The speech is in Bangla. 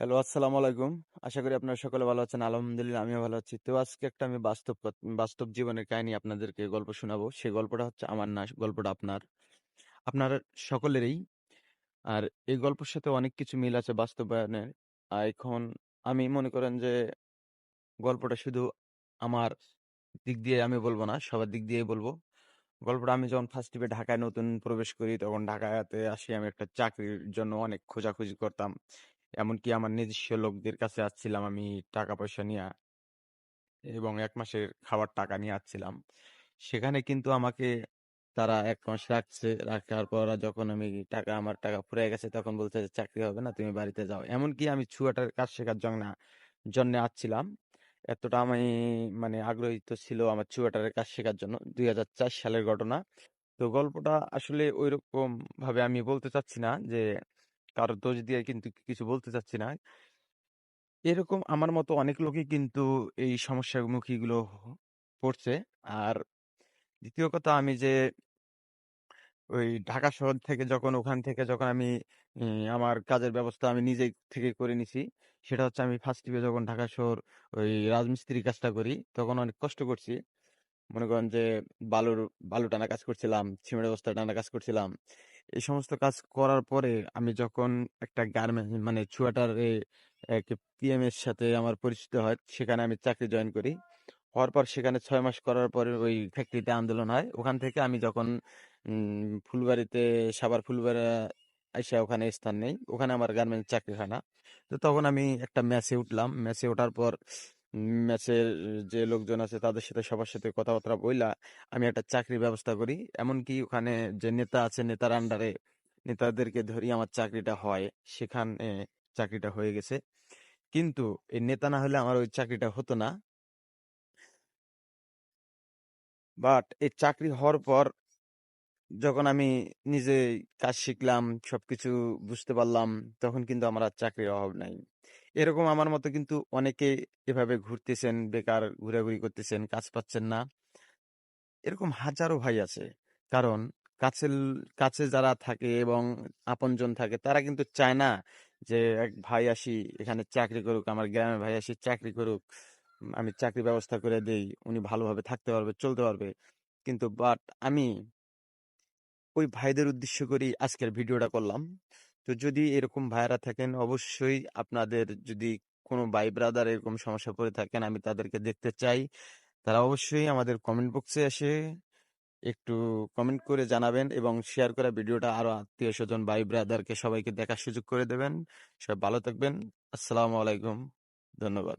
হ্যালো, আসসালামু আলাইকুম। আশা করি আপনারা সকলে ভালো আছেন। আলহামদুলিল্লাহ আমিও ভালো আছি। তো আজকে একটা আমি বাস্তব জীবনের কাহিনী আপনাদেরকে গল্প শোনাবো। সেই গল্পটা হচ্ছে আমার না, গল্পটা আপনার। আপনার সকলেরই। আর এই গল্পের সাথে অনেক কিছু মিল আছে বাস্তবায়নের। এখন আমি মনে করেন যে গল্পটা শুধু আমার দিক দিয়ে আমি বলব না, সবার দিক দিয়েই বলব। গল্পটা আমি যখন ফার্স্ট ট্রিপে ঢাকায় নতুন প্রবেশ করি, তখন ঢাকাতে আসি আমি একটা চাকরির জন্য অনেক খোঁজাখুঁজি করতাম। এমনকি আমার নিজস্ব লোকদের কাছে আসছিলাম আমি টাকা-পয়সা নিয়া এবং ১ মাসের খাওয়ার টাকা নিয়ে আসছিলাম। সেখানে কিন্তু আমাকে তারা ১ মাস রাখছে। রাখার পর যখন আমি আমার টাকা ফুরায় গেছে তখন বলছে যে, "চাকরি হবে না, তুমি বাড়িতে যাও।" এমনকি আমি ছুয়াটার কাজ শেখার জন্যে আসছিলাম। এতটা আমি মানে আগ্রহীত ছিল আমার ছুয়াটারের কাজ শেখার জন্য। ২০০৪ সালের ঘটনা। তো গল্পটা আসলে ঐরকম ভাবে আমি বলতে চাচ্ছি না যে, কারো দোষ দিয়ে কিন্তু কিছু বলতে চাচ্ছি না। এরকম আমার মতো অনেক লোকই কিন্তু এই সমস্যার মুখীগুলো পড়ছে। আর দ্বিতীয় কথা আমি যে ওই ঢাকা শহর থেকে যখন ওখান থেকে যখন আমি আমার কাজের ব্যবস্থা আমি নিজে থেকে করে নিছি। সেটা হচ্ছে আমি ফার্স্ট ট্রিপে যখন ঢাকা শহর ওই রাজমিস্ত্রির কাজটা করি, তখন অনেক কষ্ট করছি। মনে করেন যে বালুর বালু টানা কাজ করছিলাম, সিমেন্ট বস্তা টানা কাজ করছিলাম। এই সমস্ত কাজ করার পরে আমি যখন একটা গার্মেন্টস মানে চুয়াটারে এক পিএম এর সাথে আমার পরিচিত হয়, সেখানে আমি চাকরি জয়েন করি। হওয়ার পর সেখানে ৬ মাস করার পরে ওই ফ্যাক্টরিতে আন্দোলন হয়। ওখান থেকে আমি যখন ফুলবাড়িতে সাভার ফুলবাড়ী আইসা ওখানে স্থান নেই। ওখানে আমার গার্মেন্টস চাকরি হয় না। তো তখন আমি একটা মেসে উঠলাম। মেসে ওঠার পর মেসের যে লোকজন আছে তাদের সাথে সবার সাথে কথাবার্তা বইলা আমি একটা চাকরির ব্যবস্থা করি। এমনকি ওখানে যে নেতা আছে নেতার আন্ডারে নেতাদেরকে ধরি আমার চাকরিটা হয়। সেখানে চাকরিটা হয়ে গেছে। কিন্তু এই নেতা না হলে আমার ওই চাকরিটা হতো না। বাট এই চাকরি হওয়ার পর যখন আমি নিজে কাজ শিখলাম, সবকিছু বুঝতে পারলাম, তখন কিন্তু আমার আর চাকরির অভাব নাই। এরকম আমার মতো কিন্তু অনেকে এভাবে ঘুরতেছেন, বেকার ঘোরাঘুরি করতেছেন, কাজ পাচ্ছেন না। এরকম হাজারো ভাই আছে। কারণ কাছের কাছে যারা থাকে এবং আপনজন থাকে তারা কিন্তু চায় না যে এক ভাই আসি এখানে চাকরি করুক, আমার গ্রামের ভাই আসি চাকরি করুক, আমি চাকরি ব্যবস্থা করে দেই, উনি ভালোভাবে থাকতে পারবে, চলতে পারবে। কিন্তু বাট আমি ওই ভাইদের উদ্দেশ্য করেই আজকের ভিডিওটা করলাম। তো যদি এরকম ভাইয়েরা থাকেন অবশ্যই আপনাদের যদি কোনো ভাই ব্রাদার এরকম সমস্যায় পড়ে থাকেন আমি তাদেরকে দেখতে চাই। তারা অবশ্যই আমাদের কমেন্ট বক্সে এসে একটু কমেন্ট করে জানাবেন এবং শেয়ার করা ভিডিওটা আরো আত্মীয়স্বজন ভাই ব্রাদারকে সবাইকে দেখার সুযোগ করে দেবেন। সবাই ভালো থাকবেন। আসসালামু আলাইকুম। ধন্যবাদ।